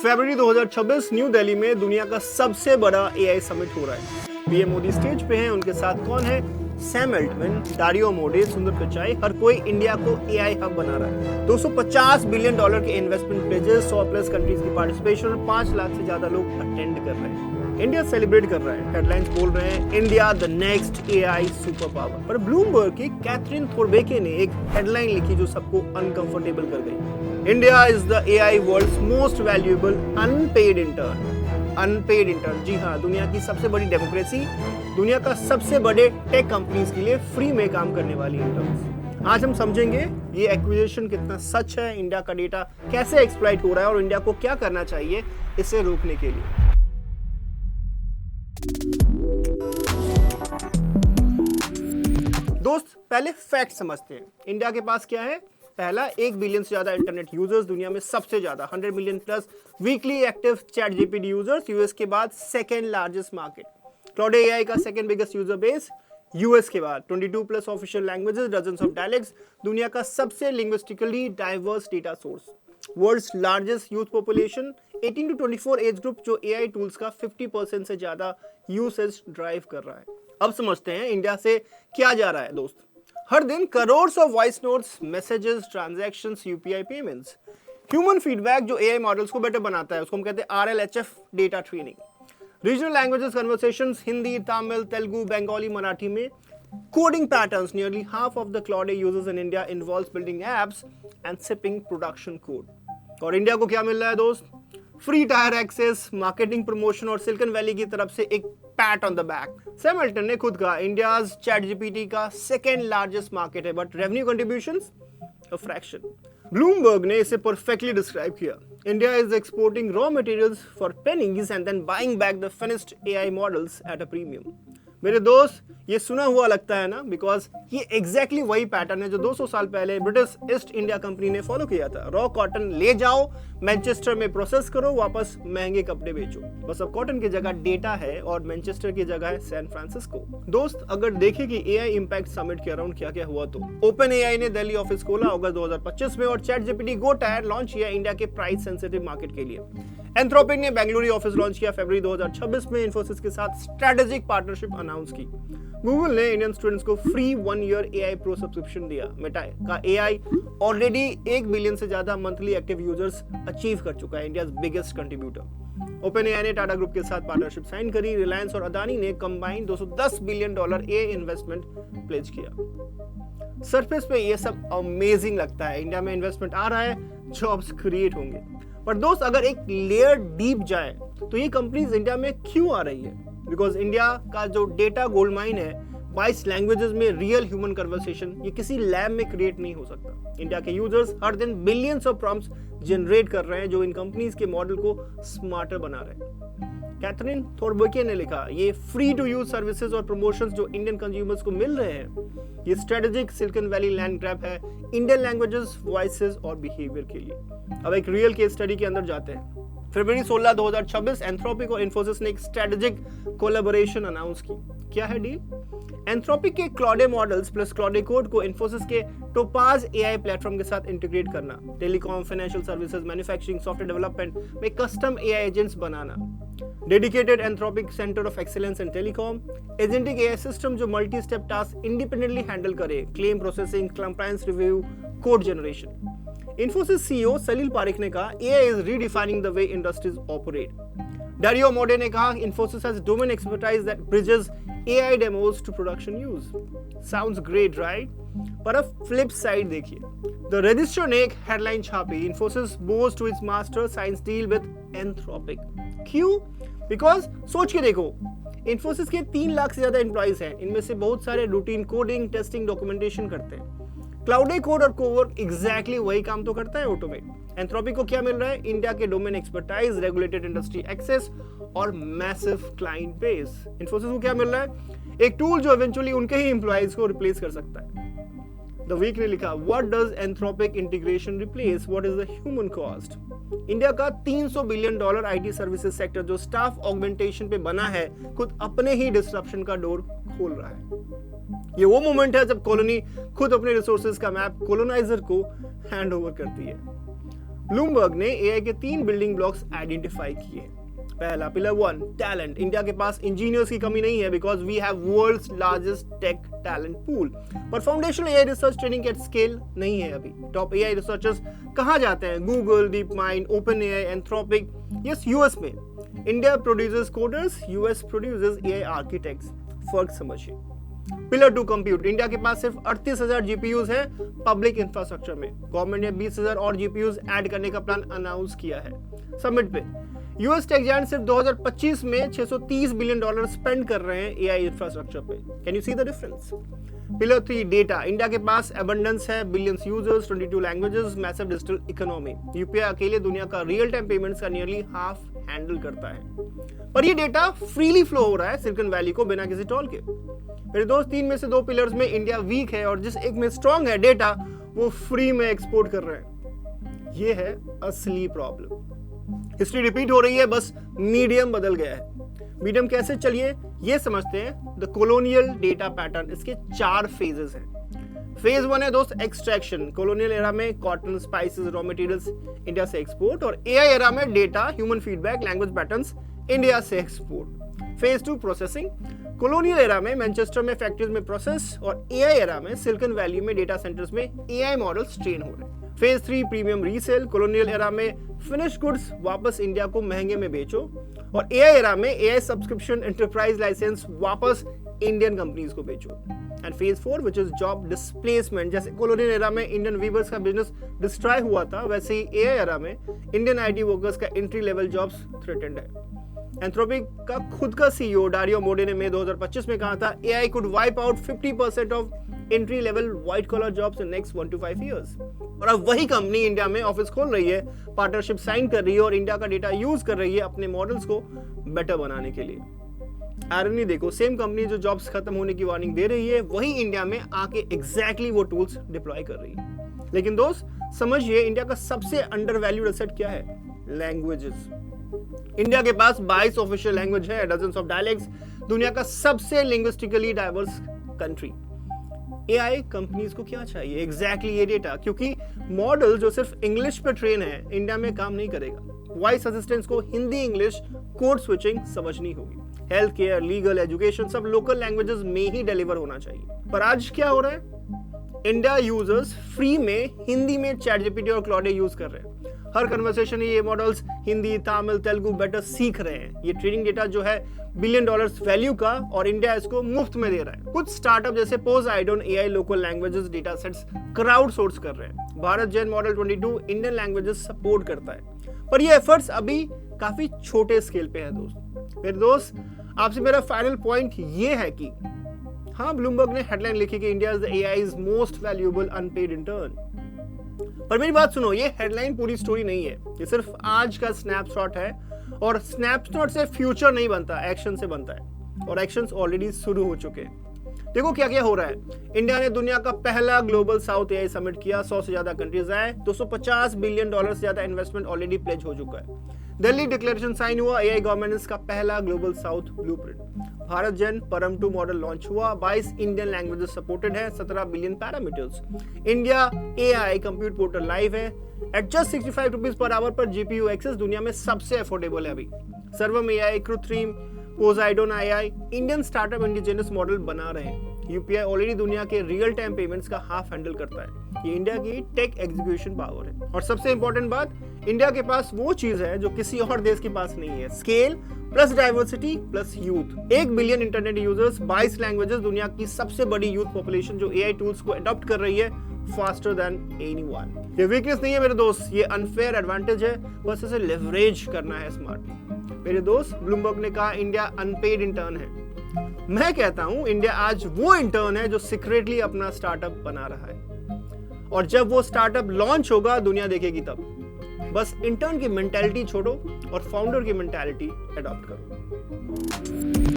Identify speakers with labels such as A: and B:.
A: फरवरी 2026 new Delhi में दुनिया का सबसे बड़ा एआई समिट हो रहा है। पीएम मोदी स्टेज पे हैं, उनके साथ कौन है? सैम अल्टमैन, दारियो मोडी, सुंदर पिचाई। हर कोई इंडिया को एआई हब बना रहा है। $250 बिलियन के इन्वेस्टमेंट प्लेजेस, 100 प्लस कंट्रीज की पार्टिसिपेशन और 5 लाख से ज्यादा लोग अटेंड कर रहे हैं। इंडिया सेलिब्रेट कर रहा है, हेडलाइंस बोल रहे हैं India the next AI super power. पर ब्लूमबर्ग की कैथरीन थोरबेके ने एक हेडलाइन लिखी जो सबको अनकंफर्टेबल कर गई। India is the AI world's most valuable unpaid intern. Unpaid intern, जी हाँ, दुनिया की सबसे बड़ी डेमोक्रेसी, दुनिया का सबसे बड़े टेक कंपनीज के लिए फ्री में काम करने वाली इंटर्न्स। आज हम समझेंगे ये एक्विजिशन कितना सच है, इंडिया का डेटा कैसे एक्सप्लॉइट हो रहा है और इंडिया को क्या करना चाहिए इसे रोकने के लिए। दोस्त, पहले फैक्ट समझते हैं। इंडिया के पास क्या है? पहला, 1 बिलियन से ज्यादा इंटरनेट यूजर्स, दुनिया में सबसे ज्यादा 100 million plus weekly active ChatGPT users, US के बाद second largest market. Claude AI का second biggest user base US के बाद, 22 plus official languages, dozens of dialects, दुनिया का सबसे linguistically diverse data source, world's largest youth population, 18 to 24 age group जो AI tools का 50% से ज्यादा यूसेज ड्राइव कर रहा है। अब समझते हैं इंडिया से क्या जा रहा है दोस्त। हर दिन crore of voice notes, messages, transactions, UPI payments, human feedback जो एआई मॉडल्स को बेटर बनाता है, उसको हम कहते हैं RLHF data training. Regional languages conversations, Hindi, Tamil, Telugu, Bengali, Marathi में। Coding patterns, nearly half of the Claude users in India involves building apps and shipping production code। और इंडिया को क्या मिल रहा है दोस्त? Free tier access, marketing promotion और सिलिकॉन वैली की तरफ से एक pat on the back. Sam Altman ने खुद कहा इंडिया चैट जीपीटी का सेकेंड लार्जेस्ट मार्केट है, but revenue contributions a fraction. Bloomberg ने इसे परफेक्टली डिस्क्राइब किया। India is exporting raw materials for pennies and then buying back the finished AI models at a premium. मेरे दोस्त, ये सुना हुआ लगता है ना, बिकॉज ये एग्जैक्टली वही पैटर्न है जो 200 साल पहले ब्रिटिश ईस्ट इंडिया कंपनी ने फॉलो किया था। रॉ कॉटन ले जाओ, मैनचेस्टर में प्रोसेस करो, वापस महंगे कपड़े बेचो। बस अब कॉटन की जगह डेटा है और मैनचेस्टर की जगह है सैन फ्रांसिस्को। दोस्त, अगर देखें कि एआई इंपैक्ट समिट के अराउंड क्या क्या हुआ, तो ओपन एआई ने दिल्ली ऑफिस खोला अगस्त 2025 में और चैट जीपीटी गो टायर लॉन्च किया इंडिया के प्राइस सेंसिटिव मार्केट के लिए। एंथ्रोपिक ने बेंगलुरु ऑफिस लॉन्च किया फरवरी 2026 में, इन्फोसिस के साथ स्ट्रेटेजिक पार्टनरशिप अनाउंस की। गूगल ने इंडियन स्टूडेंट्स को free 1 year AI pro subscription दिया। मेटा का एआई ऑलरेडी 1 बिलियन से ज्यादा मंथली एक्टिव यूजर्स अचीव कर चुका है, India biggest contributor. Open AI ने टाटा ग्रुप के साथ पार्टनरशिप साइन करी। रिलायंस और अदानी ने combined $210 billion AI investment pledge किया। सरफेस पे ये सब अमेजिंग लगता है, इंडिया में इन्वेस्टमेंट आ रहा है, जॉब्स क्रिएट होंगे। पर दोस्त, अगर एक लेयर डीप जाए तो ये कंपनीज इंडिया में क्यों आ रही है? बिकॉज इंडिया का जो डेटा गोल्ड माइन है, 22 लैंग्वेजेस में रियल ह्यूमन कन्वर्सेशन, ये किसी लैब में क्रिएट नहीं हो सकता। इंडिया के यूजर्स हर दिन बिलियंस ऑफ प्रॉम्प्ट्स जनरेट कर रहे हैं जो इन कंपनीज के मॉडल को स्मार्टर बना रहे हैं। कैथरीन थोरबेके ने लिखा, ये फ्री टू यूज सर्विसेज और प्रमोशंस जो इंडियन कंज्यूमर्स को मिल रहे हैं, ये strategic silicon valley land grab है इंडियन लैंग्वेजेस, वॉइसेस और बिहेवियर के लिए। अब एक रियल केस स्टडी के अंदर जाते हैं। फरवरी 16, 2026 एंथ्रोपिक और इन्फोसिस ने एक स्ट्रेटेजिक कोलैबोरेशन अनाउंस की। क्या है डील? एंथ्रोपिक के cloud models plus cloud code को इन्फोसिस के टोपाज एआई प्लेटफॉर्म के साथ इंटीग्रेट करना, telecom, financial services, manufacturing, software development में कस्टम एआई एजेंट्स बनाना, dedicated Anthropic centre of excellence in telecom, agentic AI system जो multi step task independently handle करे, claim processing, compliance review, code generation. Infosys CEO Salil Parekh ने कहा AI is redefining the way industries operate. Dario Amodei ने कहा Infosys has domain expertise that bridges AI demos to production use. Sounds great, right? पर अब flip side देखिए। The Register ने एक headline छापी, Infosys bows to its master science deal with Anthropic. क्यों? Because सोच के देखो, इन्फोसिस के 3 लाख से ज्यादा एम्प्लॉइज हैं, इनमें से बहुत सारे रूटीन कोडिंग, टेस्टिंग, डॉक्यूमेंटेशन करते हैं। क्लाउड कोड और कोवर्क एग्जैक्टली वही काम तो करता है, ऑटोमेट। एंथ्रोपिक को क्या मिल रहा है? इंडिया के domain expertise, regulated industry access और मैसिव क्लाइंट बेस। इन्फोसिस को क्या मिल रहा है? एक टूल जो इवेंचुअली उनके ही एम्प्लॉइज को रिप्लेस कर सकता है। द वीक ने लिखा what does Anthropic integration replace, what is the human cost. India का $300 बिलियन आईटी सर्विसेज सेक्टर जो स्टाफ ऑगमेंटेशन पे बना है, खुद अपने ही डिस्ट्रप्शन का डोर खोल रहा है। ये वो मोमेंट है जब कॉलोनी खुद अपने रिसोर्सेज का मैप कॉलोनाइजर को हैंड ओवर करती है। ब्लूमबर्ग ने एआई के 3 बिल्डिंग ब्लॉक्स आइडेंटिफाई किए। पहला, पिलर 1, टैलेंट। इंडिया के पास इंजीनियर्स की कमी नहीं है because we have world's largest tech talent pool. पर foundational AI research training at scale नहीं है अभी। टॉप एआई रिसर्चर्स कहाँ जाते हैं? Google, DeepMind, OpenAI, Anthropic. Yes, US में। India produces coders, US produces AI architects. फर्क समझिए। Pillar 2, compute. इंडिया के पास सिर्फ 38,000 जीपीयूज है पब्लिक इंफ्रास्ट्रक्चर में। गवर्नमेंट ने 20,000 और जीपीयूज ऐड करने का प्लान अनाउंस किया है समिट पे। यूएस टेक जायंट सिर्फ 2025 में $630 बिलियन स्पेंड कर रहे हैं एआई इंफ्रास्ट्रक्चर पे। Can you see the difference? Pillar 3, data. India के पास एबंडेंस है, billions users, 22 languages, massive digital economy. UPI अकेले दुनिया का रियल टाइम पेमेंट्स का नियरली हाफ हैंडल करता है। पर ये डेटा फ्रीली फ्लो हो रहा है सिलिकॉन वैली को बिना किसी टोल के। मेरे दोस्त, 3 में से 2 पिलर्स में इंडिया वीक है और जिस एक में स्ट्रांग है डेटा, वो फ्री में एक्सपोर्ट कर रहे हैं। ये है असली प्रॉब्लम। हिस्ट्री रिपीट हो रही है, बस मीडियम बदल गया है। मीडियम कैसे? चलिए ये समझते हैं। द कॉलोनियल डेटा पैटर्न, इसके 4 फेजेस हैं। फेज 1 है दोस्त एक्सट्रैक्शन। कॉलोनियल एरा में cotton, spices, raw materials India से एक्सपोर्ट, और एआई एरा में data, human feedback, language patterns India से export. Phase 2 processing. Colonial era में मैनचेस्टर में फैक्ट्रीज में प्रोसेस, और एआई एरा में सिलिकॉन वैली में डेटा सेंटर्स में एआई मॉडल्स ट्रेन हो रहे हैं। Phase 3 premium resale. Colonial era में फिनिश गुड्स वापस इंडिया को महंगे में बेचो, और एआई एरा में एआई सब्सक्रिप्शन, एंटरप्राइज लाइसेंस वापस इंडियन कंपनीज को बेचो। And phase 4 which is job displacement. जैसे कॉलोनियल एरा में इंडियन वीवर्स का बिजनेस डिस्ट्रॉय हुआ था, वैसे ही एआई एरा में इंडियन आईटी वर्कर्स का एंट्री लेवल जॉब्स थ्रेटेंड है। एंथ्रोपिक का खुद का सीईओ डारियो मोडे ने मई 2025 में कहा था, AI could wipe out 50% of entry level white collar jobs in next 1 to 5 years। और अब वही कंपनी इंडिया में ऑफिस खोल रही है, पार्टनरशिप साइन कर रही है और इंडिया का डेटा यूज कर रही है अपने मॉडल्स को बेटर बनाने के लिए। आयरनी देखो, सेम कंपनी जो जॉब्स खत्म होने की वार्निंग दे रही है, वही इंडिया में आके एग्जैक्टली वो टूल्स डिप्लॉय कर रही है। लेकिन दोस्त समझिए, इंडिया का सबसे अंडरवैल्यूड एसेट क्या है? लैंग्वेजेस। इंडिया के पास 22 ऑफिशियल लैंग्वेज है, डजन्स ऑफ डायलेक्ट्स, दुनिया का सबसे linguistically diverse country. AI companies को क्या चाहिए? एग्जैक्टली ये डेटा, क्योंकि मॉडल जो सिर्फ इंग्लिश पे ट्रेन है इंडिया में काम नहीं करेगा। वॉइस असिस्टेंट्स को हिंदी इंग्लिश कोड स्विचिंग समझनी होगी। हेल्थ केयर, लीगल, एजुकेशन सब लोकल लैंग्वेजेस में ही डिलीवर होना चाहिए। पर आज क्या हो रहा है? इंडिया यूजर्स फ्री में हिंदी में चैटजीपीटी और क्लॉड यूज कर रहे हैं। हर कन्वर्सेशन ये मॉडल्स हिंदी, तमिल, तेलुगु बेटर सीख रहे हैं। ये ट्रेनिंग डेटा जो है $बिलियन वैल्यू का, और इंडिया इसको मुफ्त में दे रहा है। कुछ स्टार्टअप जैसे Poseidon AI local languages data sets crowd source कर रहे हैं। भारत जेन मॉडल 22 इंडियन लैंग्वेजेस सपोर्ट करता है। पर ये एफर्ट्स अभी काफी छोटे स्केल पे है दोस्त। मेरे दोस्त, आपसे मेरा फाइनल पॉइंट ये है कि हाँ, ब्लूमबर्ग ने हेडलाइन लिखी कि इंडिया इज द एआई's मोस्ट वैल्यूएबल अनपेड इंटर्न। पर मेरी बात सुनो, ये हेडलाइन पूरी स्टोरी नहीं है। ये सिर्फ आज का स्नैपशॉट है, और स्नैपशॉट से फ्यूचर नहीं बनता, एक्शन से बनता है, और एक्शंस ऑलरेडी शुरू हो चुके हैं। देखो क्या क्या हो रहा है। इंडिया ने दुनिया का पहला ग्लोबल साउथ एआई समिट किया, 100 से ज्यादा कंट्रीज आए, $250 बिलियन से ज्यादा इन्वेस्टमेंट ऑलरेडी प्लेज हो चुका है। दिल्ली डिक्लेरेशन साइन हुआ, एआई गवर्नेंस का पहला ग्लोबल साउथ ब्लूप्रिंट। भारत जेन परम 2 मॉडल लॉन्च हुआ, 22 इंडियन लैंग्वेजेस सपोर्टेड है, 17 billion parameters. India AI compute portal live है at just 65 rupees per hour पर। जीपीयू एक्सेस दुनिया में सबसे अफोर्डेबल है अभी। Sarvam AI, Krutrim, Poseidon AI Indian startup indigenous model बना रहे हैं। यूपीआई ऑलरेडी दुनिया के रियल टाइम पेमेंट्स का हाफ हैंडल करता है। ये इंडिया की टेक एग्जीक्यूशन पावर है। और सबसे इंपॉर्टेंट बात, इंडिया के पास वो चीज है जो किसी और देश के पास नहीं है, scale plus diversity plus youth. 1 billion internet users, 22 languages, दुनिया की सबसे बड़ी यूथ पॉपुलेशन जो एआई टूल्स को अडॉप्ट कर रही है फास्टर देन एनीवन। ये वीकनेस नहीं है मेरे दोस्त, ये अनफेयर एडवांटेज है, बस इसे लेवरेज करना है स्मार्टली। मेरे दोस्त, ब्लूमबर्ग ने कहा इंडिया अनपेड इंटर्न है। मैं कहता हूं इंडिया आज वो इंटर्न है जो सीक्रेटली अपना स्टार्टअप बना रहा है, और जब वो स्टार्टअप लॉन्च होगा दुनिया देखेगी तब। बस इंटर्न की मेंटालिटी छोड़ो और फाउंडर की मेंटालिटी अडॉप्ट करो।